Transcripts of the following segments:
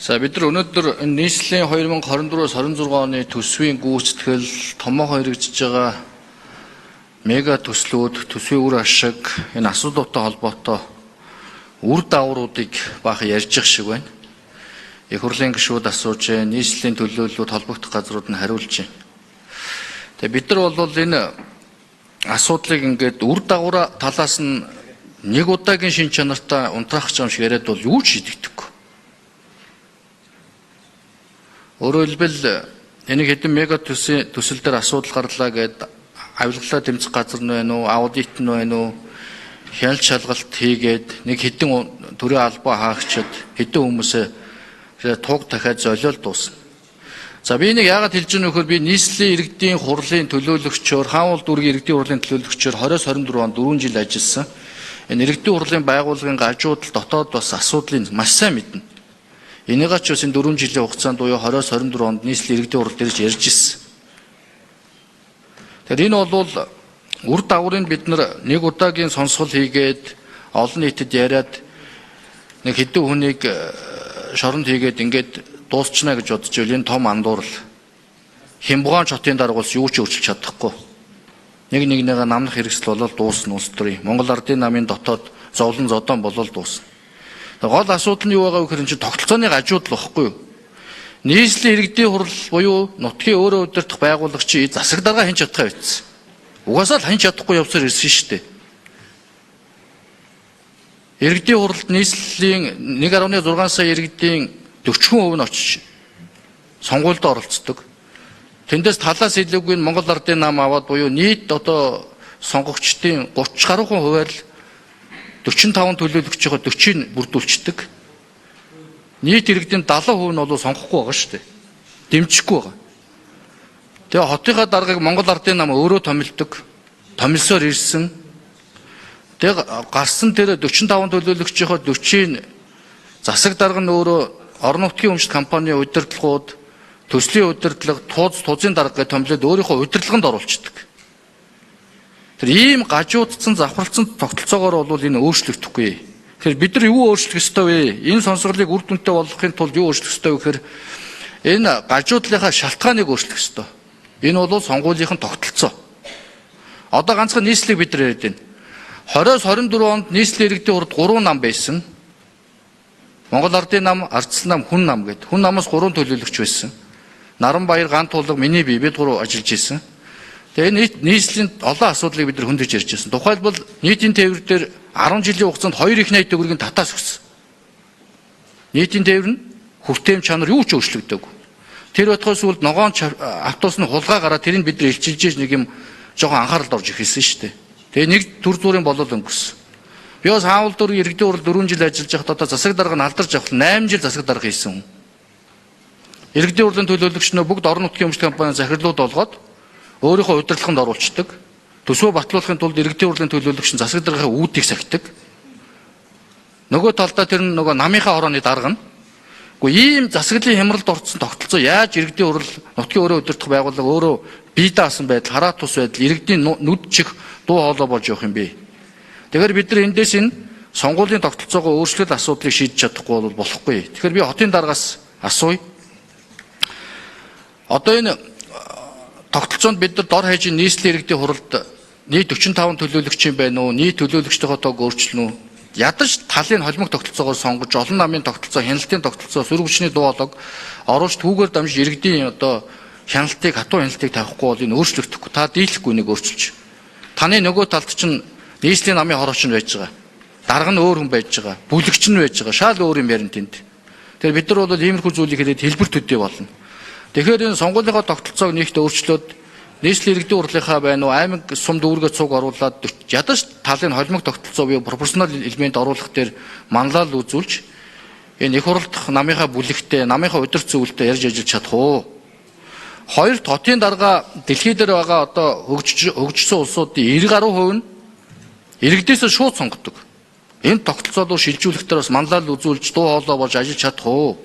За бид нар өнөөдөр нийслэлийн 2024-26 оны төсвийн гүйцэтгэл томоо хэрэгжиж байгаа мега төслүүд, төсвийн үр ашиг, энэ асуудалтай холбоотой үр дагавруудыг баахан ярьж байгаа шиг байна. Их хурлын гишүүд асууж, нийслэлийн төлөөллүүд холбогдох газрууд нь хариулж байна. Тэгээ бид нар бол энэ асуудлыг ингээд үр дагавраа талаас нь нэг удаагийн шин чанартай унтраах юм шиг яриад бол юу ч шийдэгдэхгүй. Өөрөөр хэлбэл энэ хэдэн мега төсөл дээр асуудал гарлаа гэд авилгалаа тэмцэх газар нь байна уу, аудит нь байна уу, хяналт шалгалт хийгээд нэг хэдэн төрлийн албаа хаагчид хэдэн хүмүүсээ туг дахиад золиол дуусна. За би нэг яагаад хэлж байгаа нөхөр би нийслэлийн иргэдийн хурлын төлөөлөгчөөр, хаанвал дүүргийн иргэдийн хурлын төлөөлөгчөөр 2024 онд 4 жил ажилласан. Энэ иргэдийн хурлын байгууллагын гажуудал дотоод бас асуудлыг маш сайн мэднэ. Энийгээ ч бас энэ 4 жилийн хугацаанд буюу 2024 онд нийслэлийн иргэдийн хурал дээрж ярьж ирсэн. Тэгэхээр энэ бол үр дагаврыг бид нэг удаагийн сонсгол хийгээд олон нийтэд яриад нэг хэдэн хүнийг шоронд хийгээд ингээд дуусчна гэж бодож байвал энэ том андуурал. Хямбугаан чотын дарга бас юу ч өөрчилж чадахгүй. Нэг нэгнийгээ намнах хэрэгсэл болол дуусна улс төрийн. Монгол Ардын намын дотоод зовлон зодон болол дуусна. Гол асуудал нь юу байгаа вэ гэхээр энэ тогтолцооны гажууд л багхгүй юу? Нийслэлийн иргэдийн хурал буюу нутгийн өөрөө удирдах байгуулагчийн засаг дарга хянч чадхаа байсан. Угаасаа л хянч чадахгүй явсаар ирсэн шүү дээ. Иргэдийн хуралд нийслэлийн 1.6 сая иргэдийн 40% нь очиж сонгуульд оролцдог. Тэндээс талаас илүүгүй Монгол Ардын нам аваад буюу нийт одоо сонгогчдын 30 гаруй хувиар л 45 төлөөлөгч байгаа 40-ыг бүрдүүлчихдэг. Нийт иргэдийн 70% нь бол сонгохгүй байгаа шүү дээ. Дэмжихгүй байгаа. Тэгээ хотынхаа даргаыг Монгол Ардын нам өөрөө томилдог. Томилсоор ирсэн. Тэгээ гарсан тэр 45 төлөөлөгчийнхөө 40-ыг засаг дарга нь өөрөө орон нутгийн өмчт компани удирдлагууд, төслийн удирдлага, тузын дарга гэж томилоод өөрийнхөө удирдлаганд оруулцдаг. Тэр ийм гажуудсан завхарлцсан тогтолцоогоор бол энэ өөрчлөгдөхгүй. Тэгэхээр бид нар юу өөрчлөх ёстой вэ? Энэ сонсголыг үр дүнтэй болгохын тулд юу өөрчлөх ёстой вэ гэхээр энэ гажуудлынхаа шалтгааныг өөрчлөх ёстой. Энэ бол сонгуулийн тогтолцоо. Одоо ганцхан нийслэлийг бид нар яриад байна. 20-24 онд нийслэлийн иргэдийн хурд 3 нам байсан. Монгол Ардын нам, Ардчилсан нам, хүн нам гэдэг. Хүн намаас 3 төлөөлөгч байсан. Наранбаяр, Гантуулга, миний бие бид 3 ажиллаж байсан. Тэгээ нийслэлийн олон асуудлыг бид нар хөндөж ярьж байсан. Тухайлбал нийтийн тээвэр дээр 10 жилийн хугацаанд 2,8 төгрөгийн татаас өгсөн. Нийтийн тээвэр нь хүртэем чанар юу ч өөрчлөгдөөгүй. Тэр бодхоос үлд ногоон автобусны хулгай гараад тэрийг бид нар илчилж нэг юм жоохон анхааралд орж ирсэн шүү дээ. Тэгээ нэг төр зүрийн болол өнгөрсөн. Би бас хаавал дөрөв иргэдийн хурал 4 жил ажиллаж байхад одоо засаг дарга нь алдарч авах 8 жил засаг дарга хийсэн хүн. Иргэдийн хурлын төлөөлөгч нөө бүгд орон нутгийн өмчт компани захирлууд болгоод өөрийнхөө удирдлаганд оруулцдаг. Төсвөө батлуулахын тулд иргэдийн хурлын төлөөлөгч нь засаг даргын үүдийг сахидаг. Нөгөө талдаа тэр нөгөө намынхаа хорооны дарга нь. Гэхдээ ийм засаглалын хямралд орцсон тогтолцоо яаж иргэдийн хурал нутгийн өөрөө удирдах байгууллага өөрөө бие даасан байдал, хараа тус байдал, иргэдийн нүд чих дуу хоолой болж явах юм бэ? Тэгэхээр бид нар эндээс энэ сонгуулийн тогтолцоогоо өөрчлөлт асуудлыг шийдэж чадахгүй бол болохгүй. Тэгэхээр би хотын даргаас асууя. Одоо энэ тогтолцоонд бид нар дор хаяжийн нийслэлийн иргэдийн хуралд нийт 45 төлөөлөгч юм байна уу? Нийт төлөөлөгчдийнхөө тоог өөрчлөнө үү? Ядаж талын холимог тогтолцоогоор сонгож, олон намын тогтолцоо, хяналтын тогтолцоо, сөрөг хүчний дуу хоолойг оруулж түүгээр дамжиж иргэдийн одоо хяналтыг, хатуу хяналтыг тавихгүй бол энэ өөрчлөгдөхгүй. Та дийлэхгүй нэг өөрчилж. Таны нөгөө талд чинь нийслэлийн намын хорооч нь байж байгаа. Дарга нь өөр хүн байж байгаа. Бүлэгч нь байж байгаа. Шал өөр юм ярина тэнд. Тэгэхээр бид нар бол иймэрхүү зүйлийг хэлээд хэлбэр төдий болно. Тэгэхээр энэ сонгуулийнхаа тогтолцоог нэгт өөрчлөөд нийслэлийн иргэдийн хурлынхаа байна уу, аймаг сум дүүргээ цуг оруулаад ядаж талын холимог тогтолцоо буюу пропорционал элемент оруулах дээр манлал үзүүлж энэ их хурлдах намынхаа бүлэгтээ, намынхаа удирц зөвлөлтөд ярьж ажиллаж чадах уу? Хоёр хотын дарга дэлхий дээр байгаа одоо хөгжсөн улсуудын 90 гаруй хувь нь иргэдээс шууд сонгодог. Энэ тогтолцоо руу шилжүүлэх дээр бас манлал үзүүлж дуу хоолой болж ажиллаж чадах уу?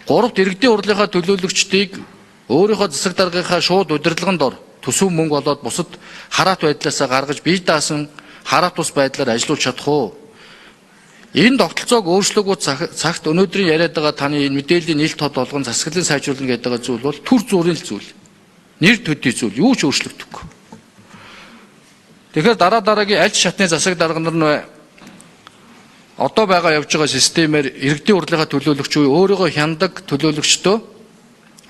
Гуравт иргэдийн хурлынхаа төлөөлөгчдийг өөрийнхөө засаг даргынхаа шууд удирдлаганд ор төсөв мөнгө болоод бусад хараат байдлаасаа гаргаж бие даасан хараат ус байдлаар ажиллуулж чадах уу? Энэ тогтолцоог өөрчлөөгүй цагт өнөөдрийн яриад байгаа таны мэдээллийн нийлт тод болгон засаглалын сайжруулна гэдэг байгаа зүйл бол төр зүрийн зүйл. Нэр төдий зүйл юу ч өөрчлөгдөхгүй. Тэгэхээр дараагийн аль шатны засаг дарга нар нь одоо байгаа явж байгаа системээр иргэдийн урлагийн төлөөлөгч буюу өөрийгөө хяндаг төлөөлөгчдөө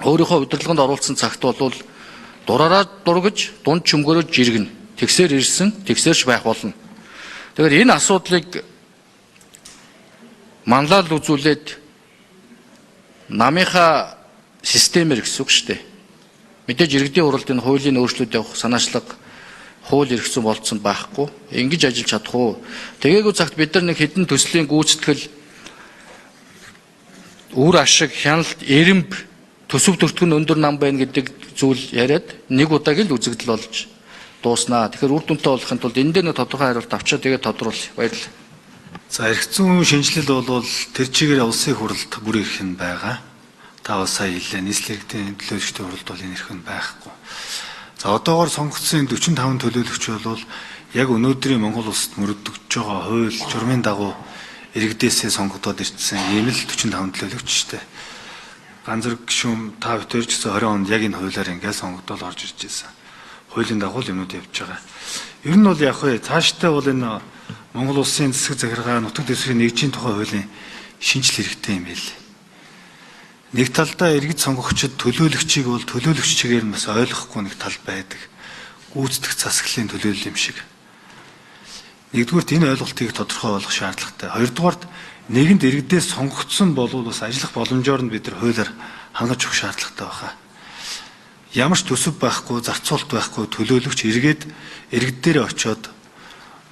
өөрийнхөө удирдлаганд оруулсан цагт бол дураараа дургаж, дунд чөмгөрөж жиргэнэ. Тэгсээр ирсэн, тэгсээрч байх болно. Тэгэхээр энэ асуудлыг манлал үзүүлээд намынхаа системээр гэсэн үг шүү дээ. Мэдээж иргэдийн уралдаанд хуулийн өөрчлөлт явах санаачлага хууль эргэсэн болцсон байхгүй. Ингэж ажиллаж чадах уу? Тэгээгүй цагт бид нар нэг хэдэн төслийн гүйцэтгэл үр ашиг, хяналт, эрэмб, төсөв төртгөн өндөр нам байна гэдэг зүйл яриад нэг удаагийн л үзэгдэл болж дууснаа. Тэгэхээр үр дүнтэй болохын тулд энэ дээр нэг тодорхой хариулт авчаа тэгээд тодруулъя. Баярлалаа. За эрх зүйн шинжилэл бол тэр чигээр улсын хурлд бүр ирэх нь байгаа. Та бас сая хэлээ нийслэлийн төлөөлөгчдийн хурлд бол энэ ирэх нь байхгүй. За одоогоор сонгогдсон 45 төлөөлөгч бол яг өнөөдрийн Монгол улсад мөрөгдөж байгаа хууль журмын дагуу иргэдээсээ сонгогдоод ирсэн ийм л 45 төлөөлөгч шүү дээ. Ганцраг гишүүн та битэрч 20 онд яг энэ хуулиар ингээд сонгогдоод орж ирж байсан. Хуулийн дагуу юмнууд явж байгаа. Ер нь бол яг хөө цаашдаа бол энэ Монгол улсын засаг захиргаа нутаг дэвсгэрийн нэгжийн тухай хуулийн шинжил хэрэгтэй юм байл. Нэг талдаа иргэд сонгогчид төлөөлөгчийг бол төлөөлөгч чигээр нь бас ойлгохгүй нэг тал байдаг. Гүйцэтгэх засаглалын төлөөлөл юм шиг. Нэгдүгürt энэ ойлголтыг тодорхой болгох шаардлагатай. Хоёрдугаарт нэгэнд иргэдээс сонгогдсон болвол бас ажиллах боломжоор нь бид нар хуулиар хангаж өгөх шаардлагатай байна. Ямар ч төсөв байхгүй, зарцуулалт байхгүй төлөөлөгч иргэд иргэддээ очиод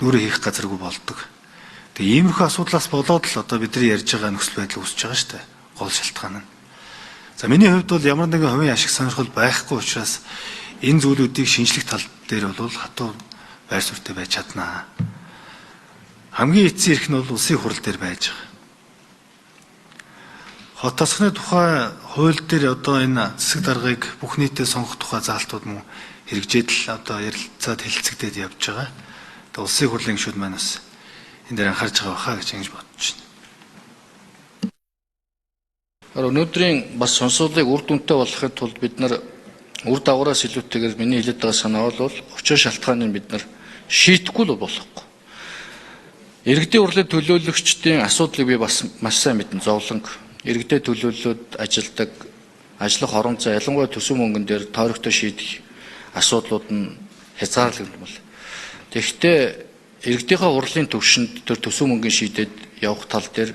нүрэ хийх газаргүй болдог. Тэгээ иймэрхүү асуудлаас болоод л одоо бидний ярьж байгаа нөхцөл байдал үүсэж байгаа шүү дээ. Гол шалтгаан нь. За миний хувьд бол ямар нэгэн хувийн ашиг сонирхол байхгүй учраас энэ зүйлүүдийг шинжлэх тал дээр бол хатуу байр суурьтай байж чаднаа. Хамгийн эцсийн эрх нь бол улсын хурал дээр байж байгаа. Хот тосгоны тухай хууль дээр одоо энэ засаг даргыг бүх нийтэд сонгох тухай заалтууд мөн хэрэгжээд л одоо ярилцаад хэлэлцэгдээд явж байгаа. Тэгээ улсын хурлын гишүүд маань бас энэ дээр анхаарч байгаа баха гэж ингэж бодож байна. Өнөөдрийн бас сонсуулгыг үр дүнтэй болгохын тулд бид нар үр дагавраас илүүтэйгээр миний хэлээд байгаа санаа бол учир шалтгааныг бид нар шийдэхгүй л болохгүй. Иргэдийн урлагийн төлөөлөгчдийн асуудлыг би бас маш сайн мэднэ. Зовлонг иргэдэд төлөөлөлөд ажилдаг, ажиллах орон зай, ялангуяа төсөв мөнгөн дээр тойрогтой шийдэх асуудлууд нь хязгаарлагдмал. Тэгэхдээ иргэдийнхээ урлын төвшөнд тэр төсөв мөнгөний шийдээд явах тал дээр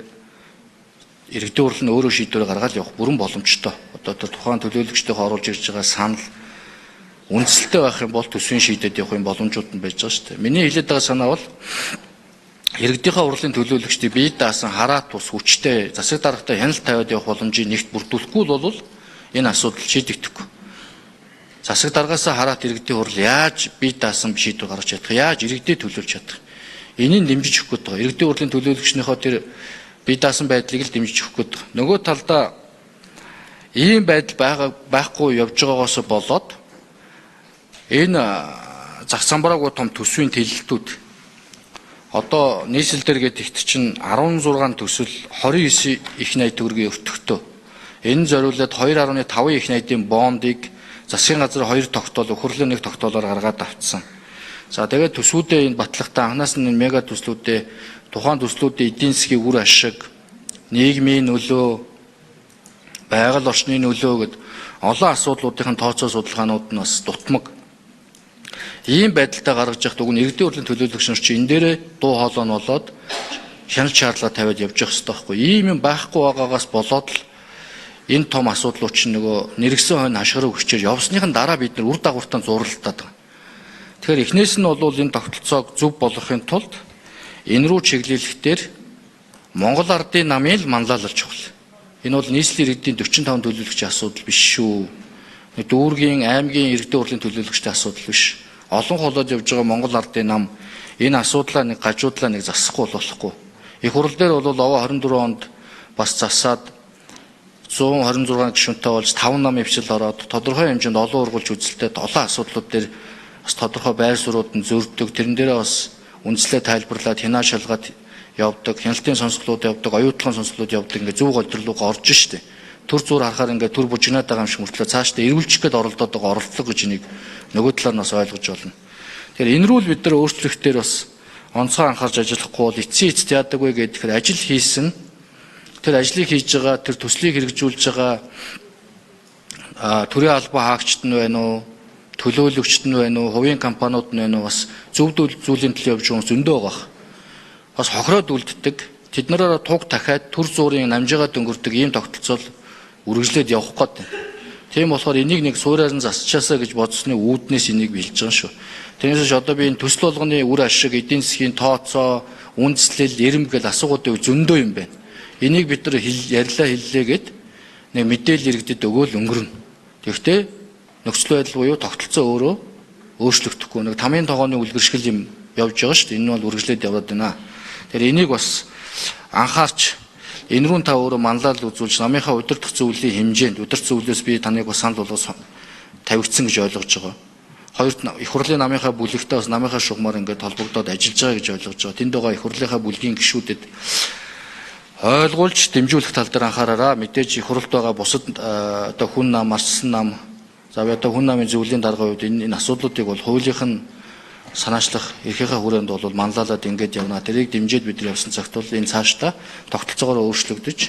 иргэдийн урал нь өөрөө шийдвэрээ гаргаад явах бүрэн боломжтой. Одоо тэр тухайн төлөөлөгчдөө оруулж ирж байгаа санал үндэслэлтэй байх юм бол төсвийн шийдээд явах юм боломжууд нь байж байгаа шүү дээ. Миний хэлээд байгаа санаа бол иргэдийнхээ урлын төлөөлөгчдийг бие даасан хараат ус хүчтэй засаг даргатай хяналт тавиад явах боломжийг нэгт бүрдүүлэхгүй бол энэ асуудал шийдэгдэхгүй. Засаг даргаасаа хараат иргэдийн урал яаж бие даасан шийдвэр гаргаж чадах, яаж иргэдэд төлөөлж чадах. Энийг дэмжиж өгөх гэдэг. Иргэдийн урлын төлөөлөгчнийхөө тэр бие даасан байдлыг л дэмжиж өгөх гэдэг. Нөгөө талдаа ийм байдал байхгүй явж байгаагаас болоод энэ зах самбараагүй том төсвийн тэлэлтүүд одоо нийслэл дээр гэдэгт чинь 16 төсөл 29 их найд төгрөгийн өртөгтөө. Энэ зориулаад 2.5 их найдын бондыг засгийн газар 2 тогтоол, өхөрлөө 1 тогтоолоор гаргаад авцсан. За тэгээд төсвүүдээ энэ батлагтай анханаас нь мега төслүүдээ тухайн төслүүдийн эдийн засгийн үр ашиг, нийгмийн нөлөө, байгаль орчны нөлөө гэд олон асуудлуудын тооцоо судалгаанууд нь бас дутмаг. Ийм байдалтай гаргаж явах дуг иргэдийн урлагийн төлөөлөгч нар чинь энэ дээрээ дуу хоолой нь болоод хяналт шаардлага тавиад явж явах хэрэгтэй байхгүй. Ийм юм байхгүй байгаагаас болоод л энэ том асуудлууд чинь нөгөө нэргсэн хойно хашгируу хүчээр явсныхын дараа бид нар үр дагавартаа зурлалтаад байгаа. Тэгэхээр эхнээс нь бол энэ тогтолцоог зөв болгохын тулд энэ рүү чиглэлэхээр Монгол ардын намын л манлайлалж чухал. Энэ бол нийслэлийн иргэдийн 45 төлөөлөгчийн асуудал биш шүү. Дүүргийн, аймгийн иргэдийн урлагийн төлөөлөгчдийн асуудал биш. Олон холоод явж байгаа Монгол ардын нам энэ асуудлаа нэг гажуудлаа нэг засахгүй болохгүй. Их хурал дээр бол овоо 24 онд бас засаад 126 гишүүнтэй болж 5 нам өвчл ороод тодорхой хэмжээнд олон ургуулж үзэлтэй олон асуудлууд дээр бас тодорхой байр суурьуд нь зөрдөг. Тэрэн дээрээ бас үндслээ тайлбарлаад хянаа шалгаад явдаг, хяналтын сонсголууд явдаг, оюутлын сонсголууд явдаг, ингээд зөв голдролуугаа орж штэ. Төр зур харахаар ингээд төр бужигнаад байгаа юм шиг мөртлөө цаашдаа эргүүлчих гээд оролдоод байгаа оролдлого гэж энийг нөгөө талаар нас ойлгож болно. Тэгэхээр энэ рүү л бид нар өөрчлөлтөөр бас онцгой анхаарч ажиллахгүй бол эцсийн эцэд яадаг вэ гэхээр ажил хийсэн, тэр ажлыг хийж байгаа, тэр төслийг хэрэгжүүлж байгаа төрийн албан хаагчд нь байна уу, төлөөлөгчд нь байна уу, хувийн компаниуд нь байна уу, бас зөв зүйлийн төлөө явж байгаа хүмүүс зөндөө байгаа. Бас хохироод үлддэг. Тэд нараараа туг дахиад төр зуурын намжаагаа дөнгөрдөг ийм тогтолцоо үргэлжлээд явах гээд байна. Тийм болохоор энийг нэг суураар нь засчаасаа гэж бодсны үүднээс энийг билж байгаа шүү. Тэрнээс одоо би энэ төсөл болгоны үр ашиг, эдийн засгийн тооцоо, үндэслэл, эрэмб гэл асуугуудыг зөндөө юм байна. Энийг бид нар ярьлаа хэллээгээд нэг мэдээлэл иргэдэд өгөөл өнгөрнө. Тэгэхдээ нөхцөл байдал буюу тогтолцоо өөрөө өөрчлөгдөхгүй. Нэг тамийн тогооны үлгэршил юм явж байгаа шүү дээ. Энэ бол үргэлжлээд яваад байна. Тэгэхээр энийг бас анхаарч энэ рүү та өөрөө манлал үзүүлж намынхаа удирдах зөвлөлийн хэмжээнд удирдах зөвлөлөөс би таныг бас санал болгож тавигдсан гэж ойлгож байгаа. Хоёрт их хурлын намынхаа бүлэгтээ бас намынхаа шугамар ингээд холбогдоод ажиллаж байгаа гэж ойлгож байгаа. Тэнд байгаа их хурлынхаа бүлгийн гишүүдэд ойлгуулж дэмжүүлэх тал дээр анхаараараа. Мэдээж их хурлд байгаа бусад одоо хүн нам, марцсан нам, за одоо хүн намын зөвлөлийн даргын хувьд энэ асуудлуудыг бол хуулийнх нь санаачлах эрхийнхээ хүрээнд бол манлайлаад ингээд явна. Тэрийг дэмжиж бид нар явсан цагт бол энэ цаашдаа тогтолцоогоор өөрчлөгдөж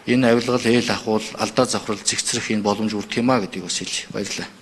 энэ авилгал ээл ахуул алдаа завхрал зэгцрэх энэ боломж үрдэх юм а гэдгийг бас хэлье. Баярлалаа.